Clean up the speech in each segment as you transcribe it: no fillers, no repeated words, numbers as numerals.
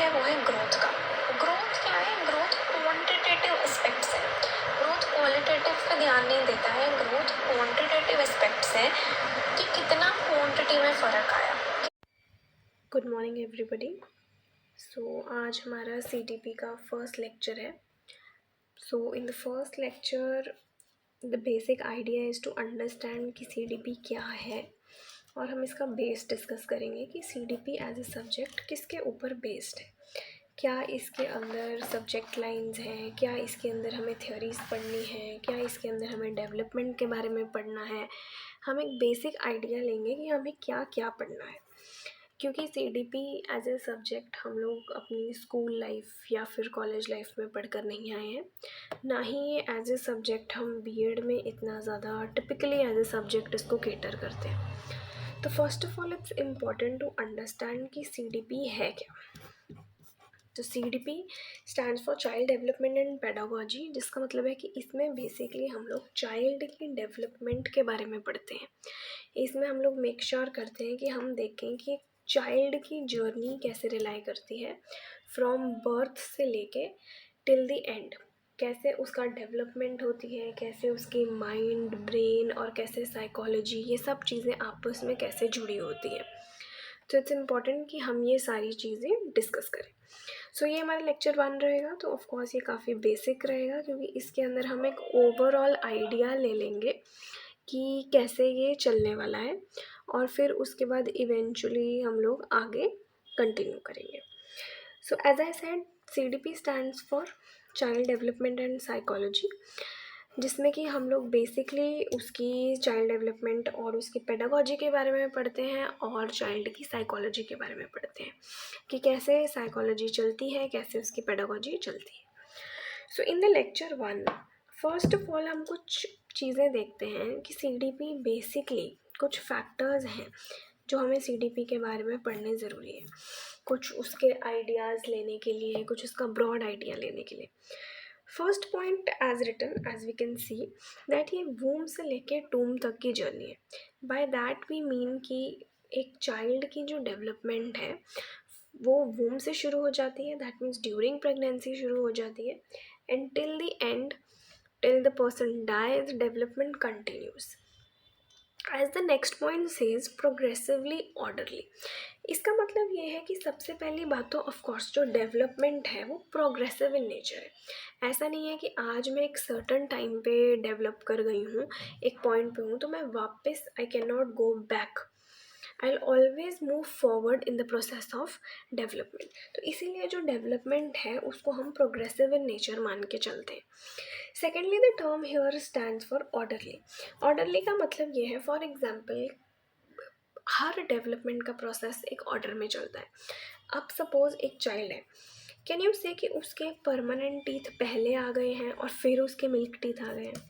है वो है ग्रोथ का। ग्रोथ क्या है? ग्रोथ क्वांटिटेटिव एस्पेक्ट्स है, ग्रोथ क्वालिटेटिव पे ध्यान नहीं देता है, ग्रोथ क्वांटिटेटिव एस्पेक्ट्स है कि कितना क्वांटिटी में फ़र्क आया। Good morning everybody. सो आज हमारा CDP का फर्स्ट लेक्चर है। So in the first lecture the basic idea is to understand कि CDP क्या है, और हम इसका बेस डिस्कस करेंगे कि CDP एज ए सब्जेक्ट किसके ऊपर बेस्ड है, क्या इसके अंदर सब्जेक्ट लाइंस हैं, क्या इसके अंदर हमें थ्योरीज पढ़नी है, क्या इसके अंदर हमें डेवलपमेंट के बारे में पढ़ना है। हम एक बेसिक आइडिया लेंगे कि हमें क्या क्या पढ़ना है, क्योंकि CDP एज ए सब्जेक्ट हम लोग अपनी स्कूल लाइफ या फिर कॉलेज लाइफ में पढ़कर नहीं आए हैं, ना ही ये एज ए सब्जेक्ट हम B.Ed में इतना ज़्यादा टिपिकली एज ए सब्जेक्ट इसको केटर करते हैं। तो first of all it's important to understand कि CDP है क्या। तो CDP stands for child development and pedagogy, जिसका मतलब है कि इसमें बेसिकली हम लोग चाइल्ड की डेवलपमेंट के बारे में पढ़ते हैं। इसमें हम लोग मेक श्योर करते हैं कि हम देखें कि चाइल्ड की जर्नी कैसे रिलाई करती है फ्रॉम बर्थ से लेके टिल द एंड, कैसे उसका डेवलपमेंट होती है, कैसे उसकी माइंड, ब्रेन और कैसे साइकोलॉजी, ये सब चीज़ें आपस में कैसे जुड़ी होती हैं। तो इट्स इम्पॉर्टेंट कि हम ये सारी चीज़ें डिस्कस करें। सो ये हमारा लेक्चर 1 रहेगा। तो ऑफ कोर्स ये काफ़ी बेसिक रहेगा, क्योंकि इसके अंदर हम एक ओवरऑल आइडिया ले लेंगे कि कैसे ये चलने वाला है, और फिर उसके बाद इवेंचुअली हम लोग आगे कंटिन्यू करेंगे। So as I said, CDP stands for child development and psychology, जिसमें कि हम लोग बेसिकली उसकी चाइल्ड डेवलपमेंट और उसकी पेडागोजी के बारे में पढ़ते हैं, और चाइल्ड की साइकोलॉजी के बारे में पढ़ते हैं कि कैसे साइकोलॉजी चलती है, कैसे उसकी पेडागोजी चलती है। So in the lecture 1 first of all हम कुछ चीज़ें देखते हैं कि CDP बेसिकली कुछ फैक्टर्स हैं जो हमें CDP के बारे में पढ़ने ज़रूरी है, कुछ उसके आइडियाज़ लेने के लिए, कुछ उसका ब्रॉड आइडिया लेने के लिए। First point as written as we can see that ये वूम से लेके टूम तक की जर्नी है। बाय दैट वी मीन कि एक चाइल्ड की जो डेवलपमेंट है वो वूम से शुरू हो जाती है, दैट मीन्स ड्यूरिंग प्रेगनेंसी शुरू हो जाती है, and till the end, till the person dies, development continues. As the next point says progressively orderly. इसका मतलब ये है कि सबसे पहली बात तो ऑफकोर्स जो डेवलपमेंट है वो प्रोग्रेसिव इन नेचर है। ऐसा नहीं है कि आज मैं एक सर्टन टाइम पे डेवलप कर गई हूँ, एक पॉइंट पे हूँ, तो मैं वापस I can not go back, I will always move forward in the process of development. तो इसीलिए जो डेवलपमेंट है उसको हम प्रोग्रेसिव इन नेचर मान के चलते हैं। Secondly the term here stands for orderly. Orderly का मतलब ये है, फॉर एग्जाम्पल हर डेवलपमेंट का प्रोसेस एक ऑर्डर में चलता है। अब सपोज एक चाइल्ड है, कैन यू से कि उसके परमानेंट टीथ पहले आ गए हैं और फिर उसके मिल्क टीथ आ गए हैं?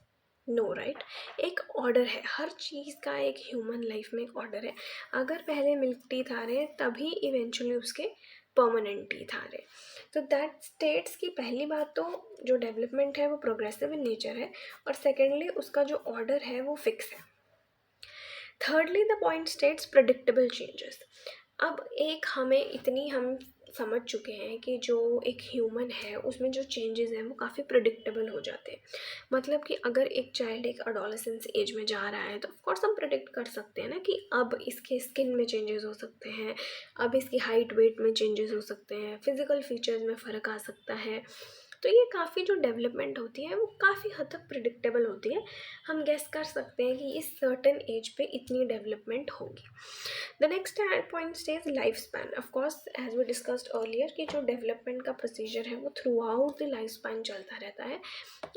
No right. एक ऑर्डर है, हर चीज़ का एक ह्यूमन लाइफ में एक ऑर्डर है। अगर पहले मिल्क टीथ आ रहे हैं तभी इवेंचुअली उसके परमानेंट टीथ आ रहे हैं। तो दैट स्टेट्स की पहली बात तो जो डेवलपमेंट है वो प्रोग्रेसिव इन नेचर है, और सेकेंडली उसका जो ऑर्डर है वो फिक्स है। Thirdly the point states predictable changes. अब एक हम समझ चुके हैं कि जो एक ह्यूमन है उसमें जो चेंजेस हैं वो काफ़ी प्रेडिक्टेबल हो जाते हैं। मतलब कि अगर एक चाइल्ड एक अडोलेसेंस एज में जा रहा है तो ऑफकोर्स हम प्रेडिक्ट कर सकते हैं ना कि अब इसके स्किन में चेंजेस हो सकते हैं, अब इसकी हाइट वेट में चेंजेस हो सकते हैं, फिजिकल फीचर्स में फ़र्क आ सकता है। तो ये काफ़ी जो डेवलपमेंट होती है वो काफ़ी हद तक प्रिडिक्टेबल होती है। हम गेस कर सकते हैं कि इस सर्टेन एज पे इतनी डेवलपमेंट होगी। The next point stage life span. Of course as we discussed earlier कि जो डेवलपमेंट का प्रोसीजर है वो throughout the life span चलता रहता है।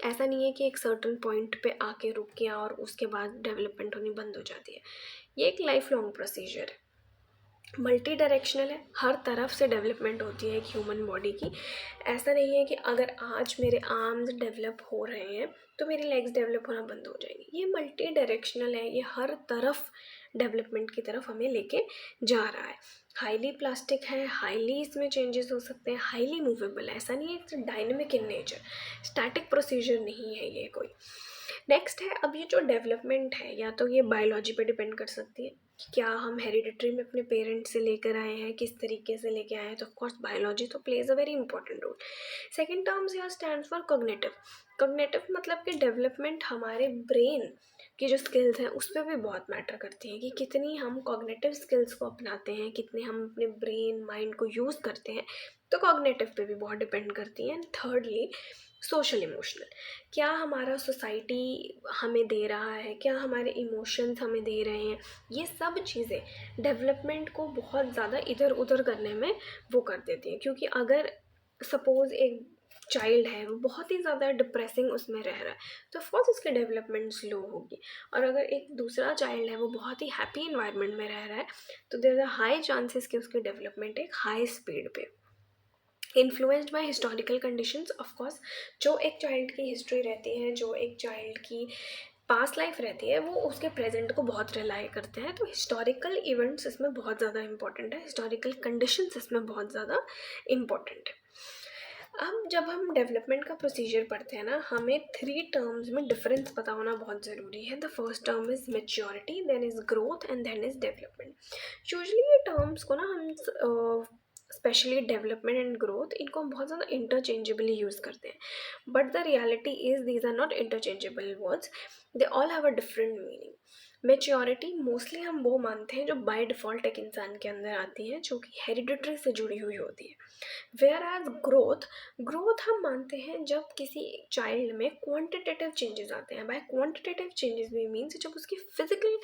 ऐसा नहीं है कि एक सर्टेन पॉइंट पे आके रुक गया और उसके बाद डेवलपमेंट होनी बंद हो जाती है। ये एक लाइफ लॉन्ग प्रोसीजर है, मल्टी डायरेक्शनल है, हर तरफ से डेवलपमेंट होती है एक ह्यूमन बॉडी की। ऐसा नहीं है कि अगर आज मेरे आर्म्स डेवलप हो रहे हैं तो मेरी लेग्स डेवलप होना बंद हो जाएंगी। ये मल्टी डायरेक्शनल है, ये हर तरफ डेवलपमेंट की तरफ हमें लेके जा रहा है। हाईली प्लास्टिक है, हाईली इसमें चेंजेस हो सकते हैं, हाईली मूवेबल है। ऐसा नहीं है, it's dynamic in nature, static procedure नहीं है ये कोई। नेक्स्ट है, अब ये जो डेवलपमेंट है या तो ये बायोलॉजी पे डिपेंड कर सकती है क्या हम हेरिडिटरी में अपने पेरेंट्स से लेकर आए हैं, किस तरीके से लेके आए हैं, तो ऑफकोर्स बायोलॉजी तो plays a very important role. Second terms यहाँ स्टैंड फॉर कॉग्निटिव। कॉग्निटिव मतलब कि डेवलपमेंट हमारे ब्रेन की जो स्किल्स हैं उस पर भी बहुत मैटर करती हैं, कि कितनी हम कॉग्निटिव स्किल्स को अपनाते हैं, कितने हम अपने ब्रेन माइंड को यूज़ करते हैं, तो कॉग्निटिव पे भी बहुत डिपेंड करती हैं। एंड थर्डली सोशल इमोशनल, क्या हमारा सोसाइटी हमें दे रहा है, क्या हमारे इमोशंस हमें दे रहे हैं, ये सब चीज़ें डेवलपमेंट को बहुत ज़्यादा इधर उधर करने में वो कर देती हैं। क्योंकि अगर सपोज़ एक चाइल्ड है वो बहुत ही ज़्यादा डिप्रेसिंग उसमें रह रहा है, तो ऑफकोर्स उसकी डेवलपमेंट स्लो होगी। और अगर एक दूसरा चाइल्ड है वो बहुत ही हैप्पी इन्वायरमेंट में रह रहा है, तो देयर आर हाई चांसेस कि उसकी डेवलपमेंट एक हाई स्पीड पे। Influenced by historical conditions, of course जो एक चाइल्ड की हिस्ट्री रहती है, जो एक चाइल्ड की पास्ट लाइफ रहती है, वो उसके प्रेजेंट को बहुत रिलाई करते हैं। तो हिस्टोरिकल इवेंट्स इसमें बहुत ज़्यादा इंपॉर्टेंट है, हिस्टोरिकल कंडीशंस इसमें बहुत ज़्यादा इंपॉर्टेंट है। अब जब हम डेवलपमेंट का प्रोसीजर पढ़ते हैं ना, हमें 3 टर्म्स में डिफरेंस पता होना बहुत ज़रूरी है। The first term is maturity, then is growth and then is development. Usually ये टर्म्स को ना हम स्पेशली डेवलपमेंट एंड ग्रोथ, इनको हम बहुत ज़्यादा इंटरचेंजेबली यूज़ करते हैं, but the reality is these are not interchangeable words, they all have a different meaning. Maturity mostly हम वो मानते हैं जो बाय डिफ़ॉल्ट एक इंसान के अंदर आती है, जो कि हेरिडिटरी से जुड़ी हुई होती है। वेयर एज ग्रोथ, ग्रोथ हम मानते हैं जब किसी चाइल्ड में क्वांटिटेटिव चेंजेस आते हैं। बाय क्वांटिटेटिव चेंजेस भी मीन्स जब उसकी फिजिकल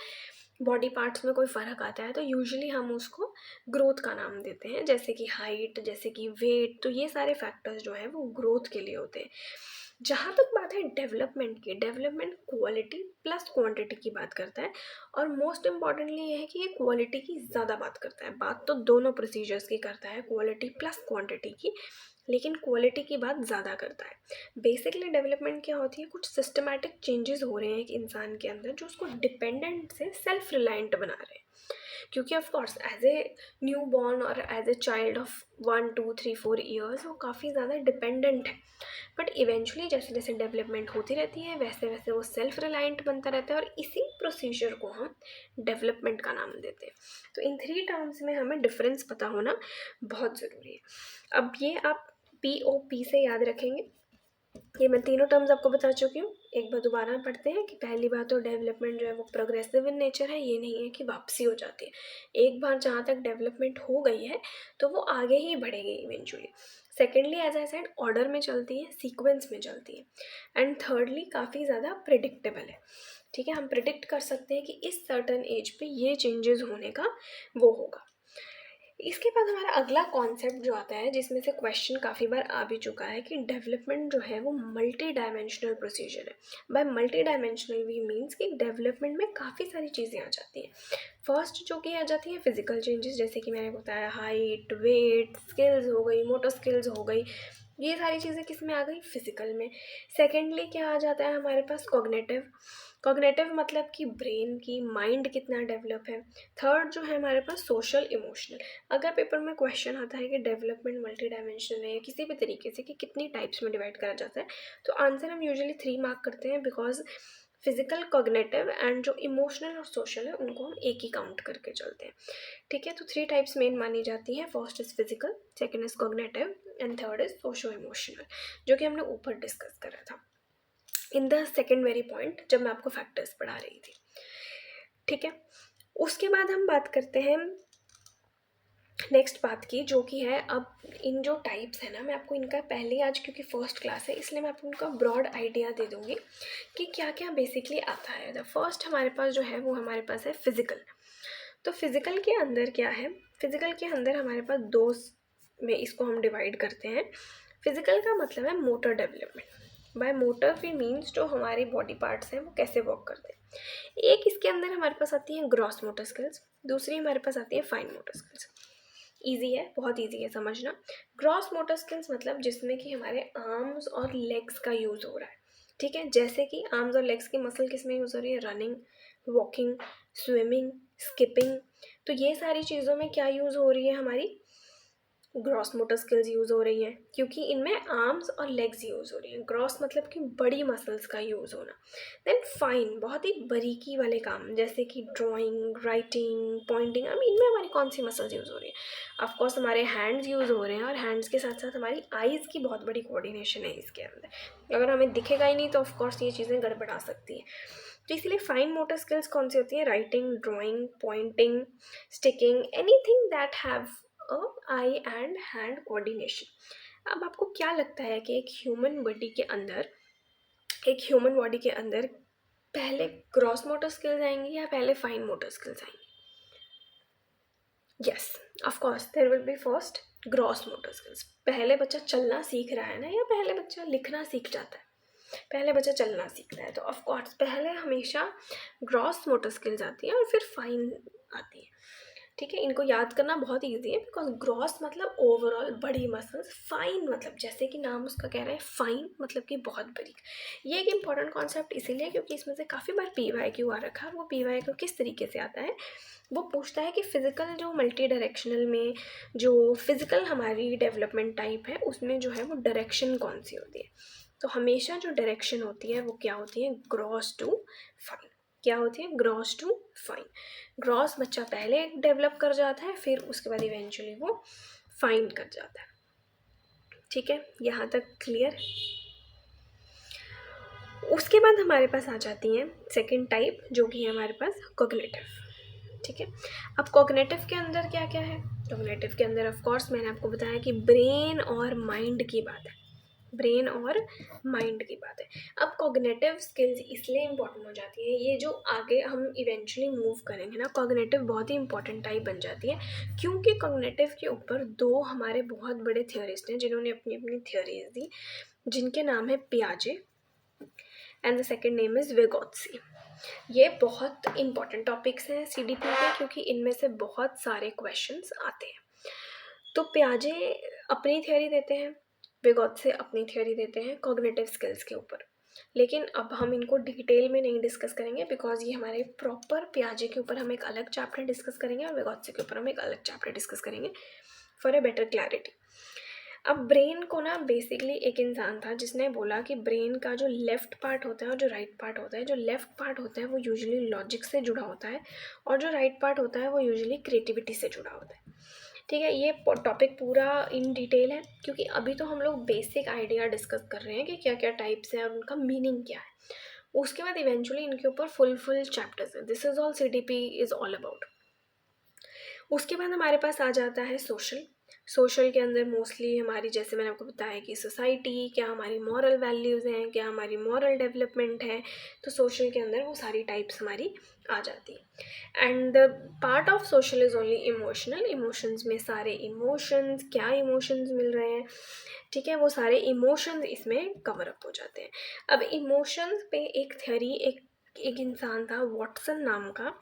बॉडी पार्ट्स में कोई फ़र्क आता है, तो यूजुअली हम उसको ग्रोथ का नाम देते हैं, जैसे कि हाइट, जैसे कि वेट। तो ये सारे फैक्टर्स जो हैं वो ग्रोथ के लिए होते हैं। जहाँ तक बात है डेवलपमेंट की, डेवलपमेंट क्वालिटी प्लस क्वांटिटी की बात करता है, और मोस्ट इम्पॉर्टेंटली ये है कि ये क्वालिटी की ज़्यादा बात करता है। बात तो दोनों प्रोसीजर्स की करता है, क्वालिटी प्लस क्वांटिटी की, लेकिन क्वालिटी की बात ज़्यादा करता है। बेसिकली डेवलपमेंट क्या होती है, कुछ सिस्टमैटिक चेंजेस हो रहे हैं एक इंसान के अंदर जो उसको डिपेंडेंट से सेल्फ रिलायंट बना रहे हैं। क्योंकि of course as a newborn और as a child of 1 2 3 4 years वो काफ़ी ज़्यादा डिपेंडेंट है, बट इवेंचुअली जैसे जैसे डेवलपमेंट होती रहती है वैसे वैसे वो सेल्फ रिलायंट बनता रहता है, और इसी प्रोसीजर को हम डेवलपमेंट का नाम देते हैं। तो इन 3 टर्म्स में हमें डिफरेंस पता होना बहुत ज़रूरी है। अब ये आप POP से याद रखेंगे। ये मैं तीनों टर्म्स आपको बता चुकी हूँ। एक बार दोबारा पढ़ते हैं कि पहली बात तो डेवलपमेंट जो है वो प्रोग्रेसिव इन नेचर है, ये नहीं है कि वापसी हो जाती है। एक बार जहाँ तक डेवलपमेंट हो गई है तो वो आगे ही बढ़ेगी eventually. Secondly as I said order में चलती है, सीक्वेंस में चलती है। एंड थर्डली काफ़ी ज़्यादा प्रिडिक्टेबल है। ठीक है, हम प्रिडिक्ट कर सकते हैं कि इस सर्टन एज पे ये चेंजेस होने का वो होगा। इसके बाद हमारा अगला कॉन्सेप्ट जो आता है, जिसमें से क्वेश्चन काफ़ी बार आ भी चुका है, कि डेवलपमेंट जो है वो मल्टी डायमेंशनल प्रोसीजर है। By multi dimensional we means कि डेवलपमेंट में काफ़ी सारी चीज़ें आ जाती हैं। फर्स्ट जो कि आ जाती हैं फिजिकल चेंजेस, जैसे कि मैंने बताया हाइट, वेट, स्किल्स हो गई, मोटर स्किल्स हो गई, ये सारी चीज़ें किस में आ गई, फिजिकल में। सेकेंडली क्या आ जाता है हमारे पास, कॉग्निटिव। कॉग्निटिव मतलब कि ब्रेन की, माइंड कितना डेवलप है। थर्ड जो है हमारे पास सोशल इमोशनल। अगर पेपर में क्वेश्चन आता है कि डेवलपमेंट मल्टी डायमेंशनल है या किसी भी तरीके से कि कितनी टाइप्स में डिवाइड करा जाता है, तो आंसर हम यूजुअली 3 मार्क करते हैं, बिकॉज फिजिकल, कॉग्निटिव एंड जो इमोशनल और सोशल है उनको हम एक ही काउंट करके चलते हैं। ठीक है, तो 3 टाइप्स मेन मानी जाती हैं। First is physical, second is cognitive and third is socio emotional, जो कि हमने ऊपर डिस्कस करा था in the second very point जब मैं आपको फैक्टर्स पढ़ा रही थी। ठीक है, उसके बाद हम बात करते हैं नेक्स्ट बात की, जो कि है अब इन जो टाइप्स है ना, मैं आपको इनका पहले आज, क्योंकि फर्स्ट क्लास है इसलिए मैं आपको इनका ब्रॉड आइडिया दे दूँगी कि क्या क्या बेसिकली आता है। द फर्स्ट हमारे पास जो है वो हमारे पास है फिज़िकल। तो फिज़िकल के अंदर क्या है, फिज़िकल के अंदर हमारे पास 2 में इसको हम डिवाइड करते हैं। फिज़िकल का मतलब है motor development. By motor we means जो हमारे बॉडी पार्ट्स हैं वो कैसे वर्क करते हैं। एक इसके अंदर हमारे पास आती है ग्रॉस मोटर स्किल्स, दूसरी हमारे पास आती है फाइन मोटर स्किल्स। ईजी है, बहुत ईजी है समझना। ग्रॉस मोटर स्किल्स मतलब जिसमें कि हमारे आर्म्स और लेग्स का यूज़ हो रहा है। ठीक है, जैसे कि आर्म्स और लेग्स की मसल किस में यूज़ हो रही है, रनिंग, वॉकिंग, स्विमिंग, स्किपिंग। तो ये सारी चीज़ों में क्या यूज़ हो रही है हमारी, ग्रॉस मोटर स्किल्स यूज़ हो रही हैं क्योंकि इनमें आर्म्स और लेग्स यूज़ हो रही हैं। ग्रॉस मतलब कि बड़ी मसल्स का यूज़ होना। देन फाइन, बहुत ही बारीकी वाले काम जैसे कि ड्राइंग, राइटिंग, पॉइंटिंग, अब इनमें हमारी कौन सी मसल्स यूज़ हो रही है? ऑफकोर्स हमारे हैंड्स यूज़ हो रहे हैं और हैंड्स के साथ साथ हमारी आइज़ की बहुत बड़ी कोऑर्डिनेशन है इसके अंदर। अगर हमें दिखेगा ही नहीं तो ऑफकोर्स ये चीज़ें गड़बड़ा सकती हैं। तो इसलिए फाइन मोटर स्किल्स कौन सी होती हैं? Writing, drawing, pointing, sticking, anything that have eye and hand coordination. अब आपको क्या लगता है कि एक ह्यूमन बॉडी के अंदर पहले ग्रॉस मोटर स्किल्स आएंगी या पहले फाइन मोटर स्किल्स आएंगी? Yes, of course there will be first gross motor skills. पहले बच्चा चलना सीख रहा है ना, या पहले बच्चा लिखना सीख जाता है? पहले बच्चा चलना सीख रहा है, तो ऑफ कोर्स पहले हमेशा ग्रॉस मोटर स्किल्स आती हैं और फिर फाइन आती है। ठीक है, इनको याद करना बहुत ईजी है बिकॉज ग्रॉस मतलब ओवरऑल बड़ी मसल्स, फाइन मतलब जैसे कि नाम उसका कह रहा है फाइन मतलब कि बहुत बड़ी। ये एक इम्पॉर्टेंट कॉन्सेप्ट इसीलिए क्योंकि इसमें से काफ़ी बार PYQ आ रखा है। वो PYQ किस तरीके से आता है? वो पूछता है कि फिज़िकल जो मल्टी डायरेक्शनल में जो फिज़िकल हमारी डेवलपमेंट टाइप है उसमें जो है वो डायरेक्शन कौन सी होती है। तो हमेशा जो डायरेक्शन होती है वो क्या होती है? Gross to fine. क्या होती है? Gross to fine. ग्रॉस बच्चा पहले डेवलप कर जाता है, फिर उसके बाद इवेंचुअली वो फाइन कर जाता है। ठीक है, यहाँ तक क्लियर? उसके बाद हमारे पास आ जाती हैं सेकंड टाइप जो कि है हमारे पास कॉग्निटिव। ठीक है, अब कॉग्निटिव के अंदर क्या क्या है? कॉग्निटिव के अंदर ऑफ कोर्स मैंने आपको बताया कि ब्रेन और माइंड की बात है। ब्रेन और माइंड की बात है। अब कॉग्निटिव स्किल्स इसलिए इम्पॉर्टेंट हो जाती है, ये जो आगे हम इवेंचुअली मूव करेंगे ना, कॉग्निटिव बहुत ही इंपॉर्टेंट टाइप बन जाती है क्योंकि कॉग्निटिव के ऊपर दो हमारे बहुत बड़े थियोरिस्ट हैं जिन्होंने अपनी अपनी थियोरीज दी, जिनके नाम है पियाजे and the second name is Vygotsky. ये बहुत इंपॉर्टेंट टॉपिक्स हैं CDP के क्योंकि इनमें से बहुत सारे क्वेश्चंस आते हैं। तो पियाजे अपनी थ्योरी देते हैं, विगोत्से अपनी थ्योरी देते हैं कॉग्निटिव स्किल्स के ऊपर। लेकिन अब हम इनको डिटेल में नहीं डिस्कस करेंगे बिकॉज ये हमारे प्रॉपर पियाजे के ऊपर हम एक अलग चैप्टर डिस्कस करेंगे और विगोत्से के ऊपर हम एक अलग चैप्टर डिस्कस करेंगे फॉर ए बेटर क्लैरिटी। अब ब्रेन को ना बेसिकली एक इंसान था जिसने बोला कि ब्रेन का जो लेफ़्ट पार्ट होता है और जो राइट पार्ट होता है, जो लेफ़्ट पार्ट होता है वो यूजुअली लॉजिक से जुड़ा होता है और जो राइट पार्ट होता है वो यूजुअली क्रिएटिविटी से जुड़ा होता है। ठीक है, ये टॉपिक पूरा इन डिटेल है क्योंकि अभी तो हम लोग बेसिक आइडिया डिस्कस कर रहे हैं कि क्या क्या टाइप्स हैं और उनका मीनिंग क्या है। उसके बाद इवेंचुअली इनके ऊपर फुल चैप्टर्स हैं। This is all CDP is all about. उसके बाद हमारे पास आ जाता है सोशल के अंदर मोस्टली हमारी, जैसे मैंने आपको बताया कि सोसाइटी, क्या हमारी मॉरल वैल्यूज़ हैं, क्या हमारी मॉरल डेवलपमेंट है, तो सोशल के अंदर वो सारी टाइप्स हमारी आ जाती है। And the part of social is only emotional. Emotions में सारे इमोशंस, क्या इमोशंस मिल रहे हैं, ठीक है, वो सारे इमोशंस इसमें कवर अप हो जाते हैं। अब इमोशंस पे एक थ्योरी, एक इंसान था वॉटसन नाम का,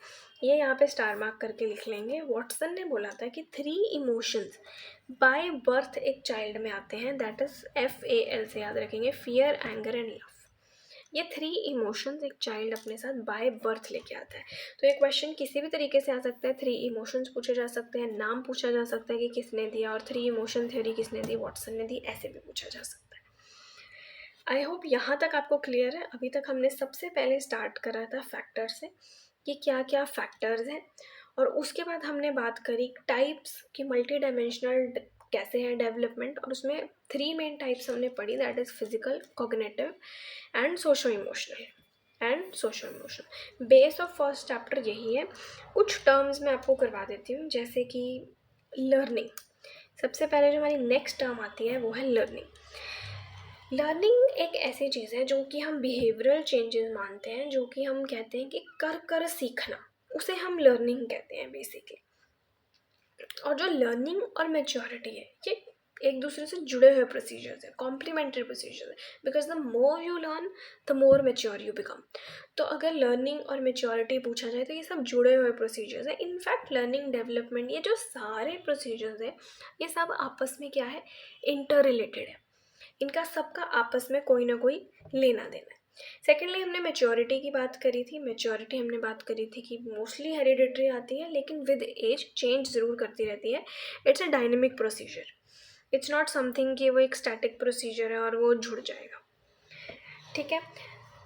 ये यहाँ पे स्टार मार्क करके लिख लेंगे। वॉटसन ने बोला था कि 3 इमोशंस बाय बर्थ एक चाइल्ड में आते हैं, दैट इज़ FAL से याद रखेंगे, फियर, एंगर एंड लव। ये 3 इमोशंस एक चाइल्ड अपने साथ बाय बर्थ लेके आता है। तो ये क्वेश्चन किसी भी तरीके से आ सकता है। 3 इमोशंस पूछे जा सकते हैं, नाम पूछा जा सकता है कि किसने दिया, और 3 इमोशन थ्योरी किसने दी, वॉटसन ने दी, ऐसे भी पूछा जा सकता है। आई होप यहाँ तक आपको क्लियर है। अभी तक हमने सबसे पहले स्टार्ट करा था फैक्टर से कि क्या क्या फैक्टर्स हैं, और उसके बाद हमने बात करी टाइप्स की, मल्टी डायमेंशनल कैसे है डेवलपमेंट, और उसमें 3 मेन टाइप्स हमने पढ़ी, that is physical, cognitive and socio emotional. Base of first chapter यही है। कुछ टर्म्स मैं आपको करवा देती हूँ, जैसे कि लर्निंग। सबसे पहले जो हमारी नेक्स्ट टर्म आती है वो है लर्निंग एक ऐसी चीज़ है जो कि हम बिहेवियरल चेंजेस मानते हैं, जो कि हम कहते हैं कि कर कर सीखना, उसे हम लर्निंग कहते हैं बेसिकली। और जो लर्निंग और मैच्योरिटी है ये एक दूसरे से जुड़े हुए प्रोसीजर्स है, कॉम्प्लीमेंट्री प्रोसीजर्स है, because the more you learn the more mature you become. तो अगर लर्निंग और मैच्योरिटी पूछा जाए तो ये सब जुड़े हुए प्रोसीजर्स है। इनफैक्ट लर्निंग, डेवलपमेंट, ये जो सारे प्रोसीजर्स है ये सब आपस में क्या है, इंटर रिलेटेड है। इनका सबका आपस में कोई ना कोई लेना देना है। सेकेंडली हमने मेच्योरिटी की बात करी थी। मेच्योरिटी हमने बात करी थी कि मोस्टली हेरिडिटरी आती है लेकिन विद एज चेंज ज़रूर करती रहती है। It's a dynamic procedure. It's not something कि वो एक स्टैटिक प्रोसीजर है और वो जुड़ जाएगा, ठीक है।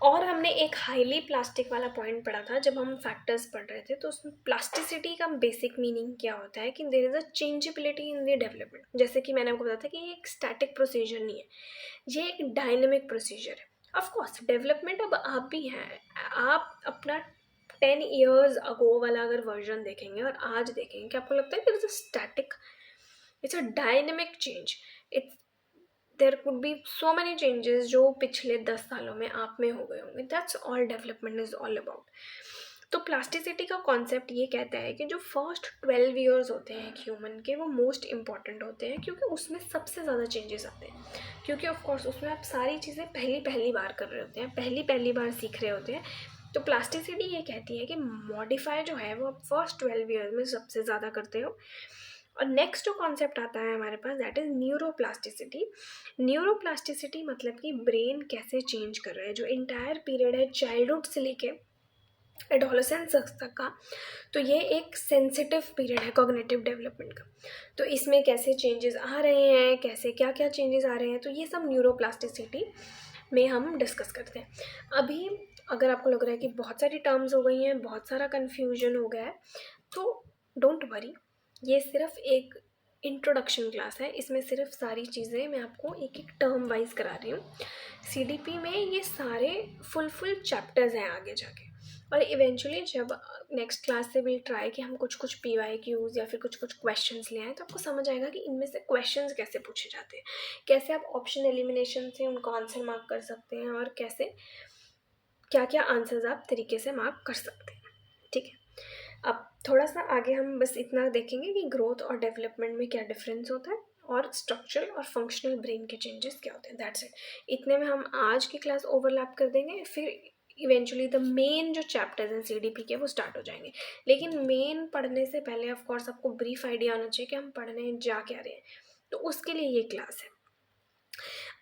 और हमने एक हाईली प्लास्टिक वाला पॉइंट पढ़ा था जब हम फैक्टर्स पढ़ रहे थे, तो उसमें प्लास्टिसिटी का बेसिक मीनिंग क्या होता है कि there is a changeability in the development. जैसे कि मैंने आपको बताया था कि ये एक स्टैटिक प्रोसीजर नहीं है, ये एक डायनेमिक प्रोसीजर है। ऑफ कोर्स डेवलपमेंट अब आप भी हैं, आप अपना 10 years अगो वाला अगर वर्जन देखेंगे और आज देखेंगे, क्या आपको लगता है कि it's a static? It's a dynamic change. It's there could be so many changes जो पिछले 10 सालों में आप में हो गए होंगे। That's all development is all about. तो प्लास्टिसिटी का कॉन्सेप्ट ये कहता है कि जो फर्स्ट 12 years होते हैं ह्यूमन के, वो मोस्ट इंपॉर्टेंट होते हैं क्योंकि उसमें सबसे ज़्यादा चेंजेस आते हैं। क्योंकि ऑफ कोर्स उसमें आप सारी चीज़ें पहली पहली बार कर रहे होते हैं, पहली पहली बार सीख रहे होते हैं। तो प्लास्टिसिटी ये कहती है कि मॉडिफाई जो है वो आप फर्स्ट 12 years में सबसे ज़्यादा करते हो। और नेक्स्ट जो कॉन्सेप्ट आता है हमारे पास, दैट इज़ न्यूरोप्लास्टिसिटी। न्यूरोप्लास्टिसिटी मतलब कि ब्रेन कैसे चेंज कर रहा है, जो इंटायर पीरियड है चाइल्डहुड से लेके एडोलसेंस तक का, तो ये एक सेंसिटिव पीरियड है कॉग्निटिव डेवलपमेंट का। तो इसमें कैसे चेंजेस आ रहे हैं, कैसे क्या क्या चेंजेस आ रहे हैं, तो ये सब न्यूरोप्लास्टिसिटी में हम डिस्कस करते हैं। अभी अगर आपको लग रहा है कि बहुत सारी टर्म्स हो गई हैं, बहुत सारा कन्फ्यूजन हो गया है, तो डोंट वरी, ये सिर्फ एक इंट्रोडक्शन क्लास है। इसमें सिर्फ सारी चीज़ें मैं आपको एक एक टर्म वाइज करा रही हूँ। सीडीपी में ये सारे फुल चैप्टर्स हैं आगे जाके, और इवेंचुअली जब नेक्स्ट क्लास से विल ट्राई कि हम कुछ कुछ PYQs या फिर कुछ कुछ क्वेश्चंस ले आएँ, तो आपको समझ आएगा कि इनमें से क्वेश्चंस कैसे पूछे जाते हैं, कैसे आप ऑप्शन एलिमिनेशन से उनको आंसर मार्क कर सकते हैं, और कैसे क्या क्या आंसर्स आप तरीके से मार्क कर सकते हैं, ठीक है। अब थोड़ा सा आगे हम बस इतना देखेंगे कि ग्रोथ और डेवलपमेंट में क्या डिफरेंस होता है, और स्ट्रक्चरल और फंक्शनल ब्रेन के चेंजेस क्या होते हैं। That's it. इतने में हम आज की क्लास ओवरलैप कर देंगे, फिर इवेंचुअली द मेन जो चैप्टर्स हैं CDP के वो स्टार्ट हो जाएंगे। लेकिन मेन पढ़ने से पहले ऑफ कोर्स आपको ब्रीफ आइडिया आना चाहिए कि हम पढ़ने जा क्या रहे हैं, तो उसके लिए ये क्लास है।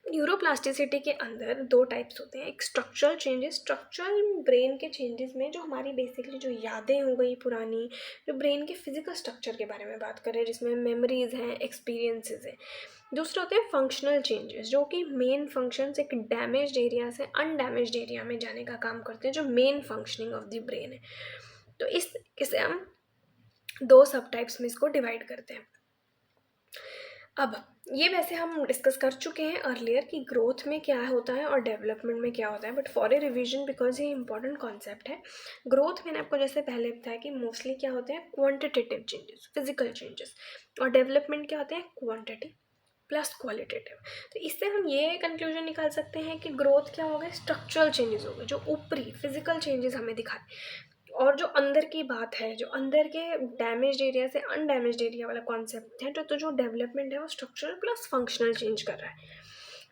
न्यूरोप्लास्टिसिटी के अंदर 2 टाइप्स होते हैं। एक स्ट्रक्चरल चेंजेस, स्ट्रक्चरल ब्रेन के चेंजेस में जो हमारी बेसिकली जो यादें हो गई पुरानी, जो ब्रेन के फिजिकल स्ट्रक्चर के बारे में बात कर रहे हैं, जिसमें मेमोरीज हैं, एक्सपीरियंसेस हैं। दूसरे होते हैं फंक्शनल चेंजेस, जो कि मेन फंक्शंस एक डैमेज्ड एरिया से अनडैमेज्ड एरिया में जाने का काम करते हैं, जो main functioning of the brain है। तो इसे हम 2 सब टाइप्स में इसको डिवाइड करते हैं। अब ये वैसे हम डिस्कस कर चुके हैं अर्लियर कि ग्रोथ में क्या होता है और डेवलपमेंट में क्या होता है, but for a revision because ये इंपॉर्टेंट कॉन्सेप्ट है। ग्रोथ मैंने आपको जैसे पहले बताया कि मोस्टली क्या होते हैं, क्वांटिटेटिव चेंजेस, फिजिकल चेंजेस, और डेवलपमेंट क्या होते हैं, क्वांटिटी प्लस क्वालिटेटिव। तो इससे हम ये कंक्लूजन निकाल सकते हैं कि ग्रोथ क्या हो गए, स्ट्रक्चरल चेंजेस हो गए, जो ऊपरी फिजिकल चेंजेस हमें दिखाए, और जो अंदर की बात है, जो अंदर के डैमेज्ड एरिया से अनडैमेज्ड एरिया वाला कॉन्सेप्ट है, तो जो डेवलपमेंट है वो स्ट्रक्चरल प्लस फंक्शनल चेंज कर रहा है,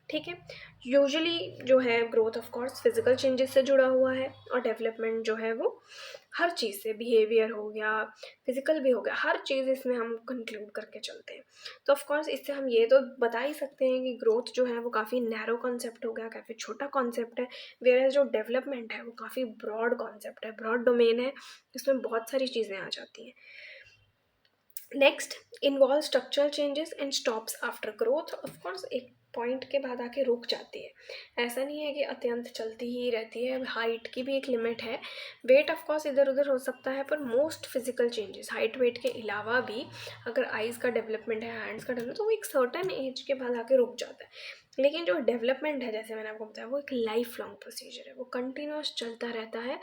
ठीक है। यूजुअली जो है growth of course physical changes से जुड़ा हुआ है, और डेवलपमेंट जो है वो हर चीज़ से, बिहेवियर हो गया, फिजिकल भी हो गया, हर चीज़ इसमें हम कंक्लूड करके चलते हैं। तो ऑफ कोर्स इससे हम ये तो बता ही सकते हैं कि ग्रोथ जो है वो काफ़ी नैरो कॉन्सेप्ट हो गया, काफ़ी छोटा कॉन्सेप्ट है, वेयर जो डेवलपमेंट है वो काफ़ी ब्रॉड कॉन्सेप्ट है, ब्रॉड डोमेन है, इसमें बहुत सारी चीज़ें आ जाती हैं। Next involve structural changes and stops after growth. Of course एक पॉइंट के बाद आके रुक जाती है, ऐसा नहीं है कि अत्यंत चलती ही रहती है, हाइट की भी एक लिमिट है, वेट ऑफ कोर्स इधर उधर हो सकता है, पर most physical changes height weight के अलावा भी, अगर आइज़ का डेवलपमेंट है, हैंड्स का डेवलपमेंट, तो वो एक सर्टन एज के बाद आके रुक जाता है। लेकिन जो डेवलपमेंट है, जैसे मैंने आपको बताया, वो एक लाइफ लॉन्ग प्रोसीजर है, वो कंटिन्यूस चलता रहता है।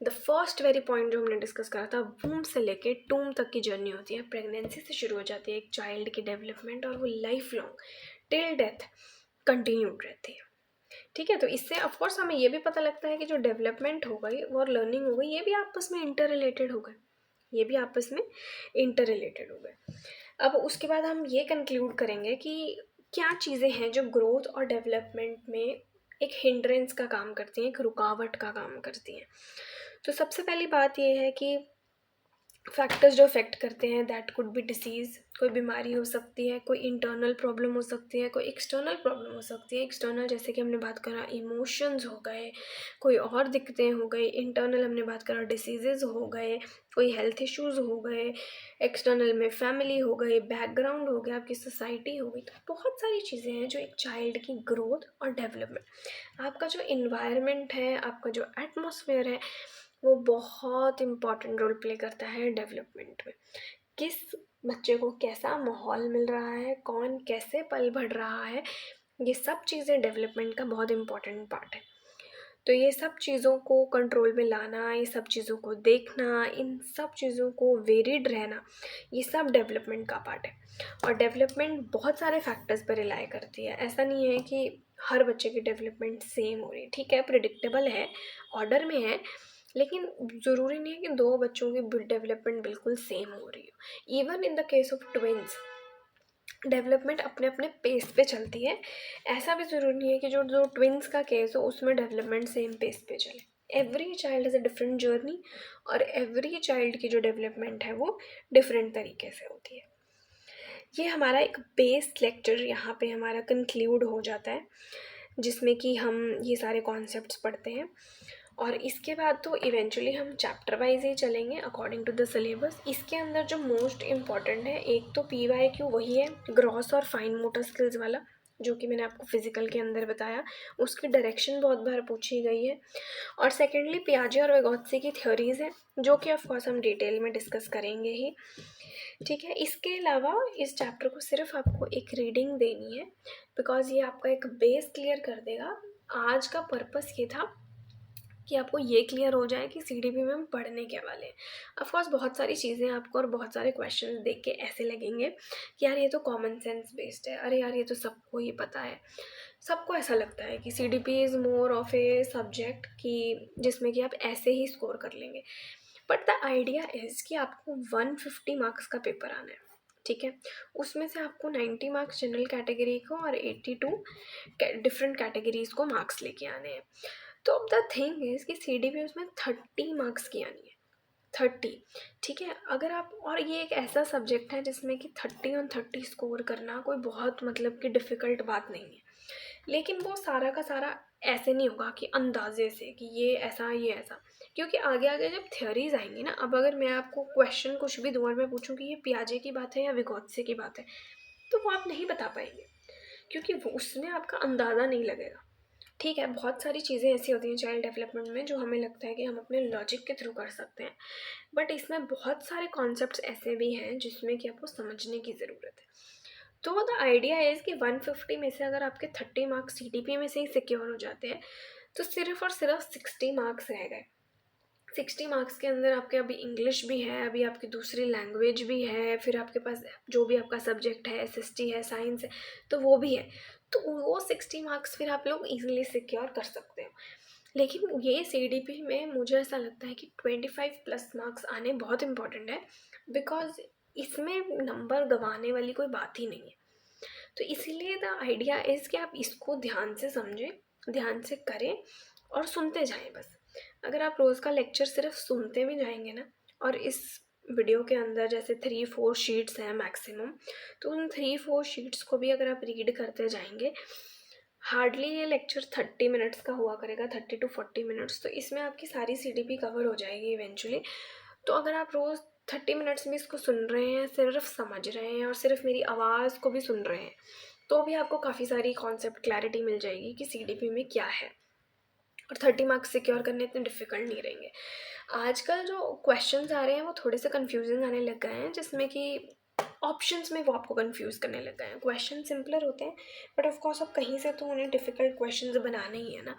द फर्स्ट वेरी पॉइंट जो हमने डिस्कस करा था, वूम से लेके टूम तक की जर्नी होती है, प्रेगनेंसी से शुरू हो जाती है एक चाइल्ड की डेवलपमेंट, और वो life long till death continued रहती है, ठीक है। तो इससे ऑफकोर्स हमें ये भी पता लगता है कि जो डेवलपमेंट हो गई और लर्निंग हो गई, ये भी आपस में इंटर रिलेटेड हो गए, ये भी आपस में इंटर रिलेटेड हो गए। अब उसके बाद हम ये कंक्लूड करेंगे कि क्या चीज़ें हैं जो ग्रोथ और डेवलपमेंट में एक हिंड्रेंस का काम करती हैं, एक रुकावट का काम करती हैं। तो सबसे पहली बात ये है कि फैक्टर्स जो अफेक्ट करते हैं, दैट कुड बी डिसीज़, कोई बीमारी हो सकती है, कोई इंटरनल प्रॉब्लम हो सकती है, कोई एक्सटर्नल प्रॉब्लम हो सकती है। एक्सटर्नल जैसे कि हमने बात करा इमोशंस हो गए, कोई और दिक्कतें हो गई। इंटरनल हमने बात करा डिसीजेज़ हो गए, कोई हेल्थ इश्यूज़ हो गए। एक्सटर्नल में फैमिली हो गई, बैकग्राउंड हो गया, आपकी सोसाइटी हो गई। तो बहुत सारी चीज़ें हैं जो एक चाइल्ड की ग्रोथ और डेवलपमेंट, आपका जो इन्वायरमेंट है, आपका जो एटमॉस्फेयर है, वो बहुत इम्पॉर्टेंट रोल प्ले करता है डेवलपमेंट में। किस बच्चे को कैसा माहौल मिल रहा है, कौन कैसे पल बढ़ रहा है, ये सब चीज़ें डेवलपमेंट का बहुत इम्पॉर्टेंट पार्ट है। तो ये सब चीज़ों को कंट्रोल में लाना, ये सब चीज़ों को देखना, इन सब चीज़ों को वेरिड रहना, ये सब डेवलपमेंट का पार्ट है। और डेवलपमेंट बहुत सारे फैक्टर्स पर रिलाई करती है। ऐसा नहीं है कि हर बच्चे की डेवलपमेंट सेम हो रही है। ठीक है, प्रिडिक्टेबल है, ऑर्डर में है, लेकिन ज़रूरी नहीं है कि दो बच्चों की डेवलपमेंट बिल्कुल सेम हो रही हो। Even in the case of twins, development अपने अपने पेस पे चलती है। ऐसा भी ज़रूरी नहीं है कि जो जो ट्विंस का केस हो उसमें डेवलपमेंट सेम पेस पे चले। Every child is a different journey, और एवरी चाइल्ड की जो डेवलपमेंट है वो डिफरेंट तरीके से होती है। ये हमारा एक बेस लेक्चर यहाँ पे हमारा कंक्लूड हो जाता है, जिसमें कि हम ये सारे कॉन्सेप्ट्स पढ़ते हैं। और इसके बाद तो इवेंचुअली हम चैप्टर वाइज ही चलेंगे अकॉर्डिंग टू द सिलेबस। इसके अंदर जो मोस्ट इम्पॉर्टेंट है, एक तो PYQ वही है, ग्रॉस और फाइन मोटर स्किल्स वाला, जो कि मैंने आपको फिजिकल के अंदर बताया। उसकी डायरेक्शन बहुत बार पूछी गई है। और सेकेंडली पियाजे और विगोत्सी की थ्योरीज़ है, जो कि ऑफकोर्स हम डिटेल में डिस्कस करेंगे ही। ठीक है, इसके अलावा इस चैप्टर को सिर्फ आपको एक रीडिंग देनी है, बिकॉज ये आपका एक बेस क्लियर कर देगा। आज का पर्पस ये था कि आपको ये क्लियर हो जाए कि CDP में हम पढ़ने क्या वाले हैं। ऑफकोर्स बहुत सारी चीज़ें आपको और बहुत सारे क्वेश्चन देख के ऐसे लगेंगे कि यार ये तो कॉमन सेंस बेस्ड है, अरे यार ये तो सबको ही पता है। सबको ऐसा लगता है कि CDP is more of a subject कि जिसमें कि आप ऐसे ही स्कोर कर लेंगे। बट द आइडिया इज़ कि आपको 150 मार्क्स का पेपर आना है। ठीक है, उसमें से आपको 90 मार्क्स जनरल कैटेगरी को और 82 डिफरेंट कैटेगरीज को मार्क्स लेके आने हैं। तो अब द थिंग इज़ कि CDP उसमें 30 मार्क्स की आनी है, 30। ठीक है, अगर आप, और ये एक ऐसा सब्जेक्ट है जिसमें कि 30 on 30 स्कोर करना कोई बहुत मतलब कि डिफ़िकल्ट बात नहीं है। लेकिन वो सारा का सारा ऐसे नहीं होगा कि अंदाजे से कि ये ऐसा ये ऐसा, क्योंकि आगे आगे जब थ्योरीज आएंगी ना, अब अगर मैं आपको क्वेश्चन कुछ भी दूँ और मैं पूछूँ कि ये पियाजे की बात है या विगोत्से की बात है, तो वो आप नहीं बता पाएंगे, क्योंकि वो उसमें आपका अंदाज़ा नहीं लगेगा। ठीक है, बहुत सारी चीज़ें ऐसी होती हैं चाइल्ड डेवलपमेंट में जो हमें लगता है कि हम अपने लॉजिक के थ्रू कर सकते हैं, बट इसमें बहुत सारे कॉन्सेप्ट्स ऐसे भी हैं जिसमें कि आपको समझने की ज़रूरत है। तो द आइडिया इज़ कि 150 में से अगर आपके 30 मार्क्स CDP में से ही सिक्योर हो जाते हैं, तो सिर्फ और सिर्फ 60 मार्क्स रह गए। 60 मार्क्स के अंदर आपके अभी इंग्लिश भी है, अभी आपकी दूसरी लैंग्वेज भी है, फिर आपके पास जो भी आपका सब्जेक्ट है, SST है, साइंस है, तो वो भी है। तो वो 60 मार्क्स फिर आप लोग ईजिली सिक्योर कर सकते हो। लेकिन ये CDP में मुझे ऐसा लगता है कि 25+ मार्क्स आने बहुत इंपॉर्टेंट है, बिकॉज इसमें नंबर गंवाने वाली कोई बात ही नहीं है। तो इसीलिए द आइडिया इज़ कि आप इसको ध्यान से समझें, ध्यान से करें और सुनते जाएं बस। अगर आप रोज़ का लेक्चर सिर्फ सुनते भी जाएंगे ना, और इस वीडियो के अंदर जैसे 3-4 शीट्स हैं मैक्सिमम, तो उन 3-4 शीट्स को भी अगर आप रीड करते जाएंगे, हार्डली ये लेक्चर 30 मिनट्स का हुआ करेगा, 30 to 40 मिनट्स, तो इसमें आपकी सारी CDP कवर हो जाएगी इवेंचुअली। तो अगर आप रोज़ 30 मिनट्स में इसको सुन रहे हैं, सिर्फ समझ रहे हैं और सिर्फ मेरी आवाज़ को भी सुन रहे हैं, तो भी आपको काफ़ी सारी कॉन्सेप्ट क्लैरिटी मिल जाएगी कि CDP में क्या है, और 30 मार्क्स सिक्योर करने इतने डिफ़िकल्ट नहीं रहेंगे। आजकल जो क्वेश्चंस आ रहे हैं वो थोड़े से कन्फ्यूजिंग आने लग गए हैं, जिसमें कि ऑप्शंस में वो आपको कंफ्यूज करने लग गए हैं। क्वेश्चन सिंपलर होते हैं, बट ऑफ कोर्स अब कहीं से तो उन्हें डिफ़िकल्ट क्वेश्चंस बनाने ही है ना।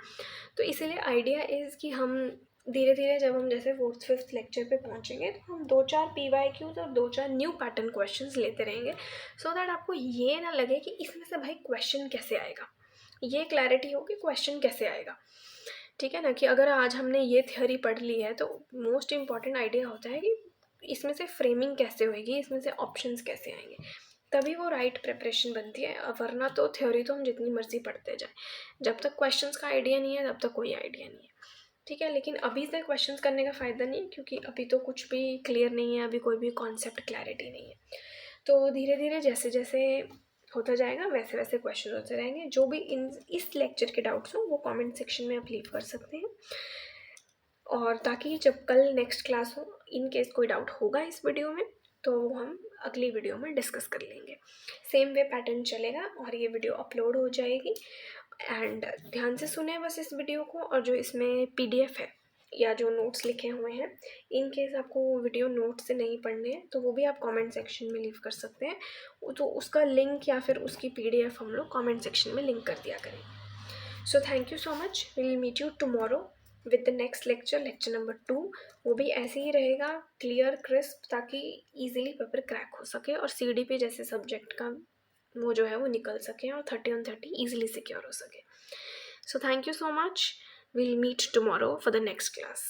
तो इसीलिए आइडिया इज़ कि हम धीरे धीरे जब हम जैसे 4th-5th लेक्चर पे पहुंचेंगे, तो हम 2-4 PYQs और 2-4 न्यू पैटर्न क्वेश्चंस लेते रहेंगे, सो दैट आपको ये ना लगे कि इसमें से भाई क्वेश्चन कैसे आएगा, ये क्लैरिटी हो कि क्वेश्चन कैसे आएगा। ठीक है ना, कि अगर आज हमने ये थ्योरी पढ़ ली है, तो मोस्ट इम्पॉर्टेंट आइडिया होता है कि इसमें से फ्रेमिंग कैसे होएगी, इसमें से ऑप्शंस कैसे आएंगे, तभी वो राइट प्रिपरेशन बनती है। वरना तो थ्योरी तो हम जितनी मर्जी पढ़ते जाएं, जब तक क्वेश्चंस का आइडिया नहीं है तब तक कोई आइडिया नहीं है। ठीक है। लेकिन अभी से क्वेश्चंस करने का फ़ायदा नहीं है, क्योंकि अभी तो कुछ भी क्लियर नहीं है, अभी कोई भी कॉन्सेप्ट क्लैरिटी नहीं है। तो धीरे धीरे जैसे जैसे होता जाएगा वैसे वैसे क्वेश्चन होते रहेंगे। जो भी इस लेक्चर के डाउट्स हो वो कमेंट सेक्शन में आप लीव कर सकते हैं, और ताकि जब कल नेक्स्ट क्लास हो, इन केस कोई डाउट होगा इस वीडियो में, तो हम अगली वीडियो में डिस्कस कर लेंगे। सेम वे पैटर्न चलेगा और ये वीडियो अपलोड हो जाएगी। एंड ध्यान से सुने बस इस वीडियो को, और जो इसमें PDF है या जो नोट्स लिखे हुए हैं, इन केस आपको वो वीडियो नोट से नहीं पढ़ने हैं तो वो भी आप कमेंट सेक्शन में लीव कर सकते हैं। तो उसका लिंक या फिर उसकी PDF हम लोग कमेंट सेक्शन में लिंक कर दिया करेंगे। So thank you so much. We will meet you tomorrow with the next lecture, lecture number 2। वो भी ऐसे ही रहेगा, क्लियर क्रिस्प, ताकि इजीली पेपर क्रैक हो सके और CDP जैसे सब्जेक्ट का वो जो है वो निकल सके और 30 on 30 ईजिली सिक्योर हो सके। So thank you so much. We'll meet tomorrow for the next class.